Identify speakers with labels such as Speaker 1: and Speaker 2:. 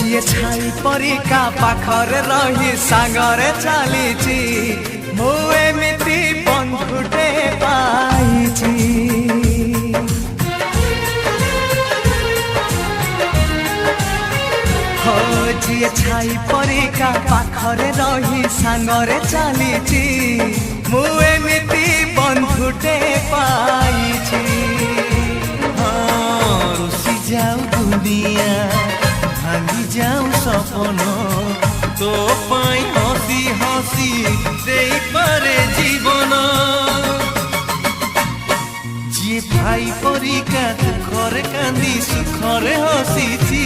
Speaker 1: ଯିଏ ଛାଇ ପରିକା ପାଖରେ ରହି ସାଙ୍ଗରେ ଚାଲିଛି ମୁଁ ଏମିତି ବନ୍ଧୁଟେ ପାଇଛି। ଯିଏ ଛାଇ ପରିକା ପାଖରେ ରହି ସାଙ୍ଗରେ ଚାଲିଛି ମୁଁ ଏମିତି ବନ୍ଧୁଟେ ପାଇଛି।
Speaker 2: ରୁଷି ଯାଉ ଦୁନିଆ ଭାଙ୍ଗି ଯାଉ ସପନ ତୋ ପାଇଁ ହସି ହସି ଦେଇପାରେ ଜୀବନ। ଯିଏ ଭାଇ ପରିକା ଦୁଃଖରେ କାନ୍ଦି ସୁଖରେ ହସିଛି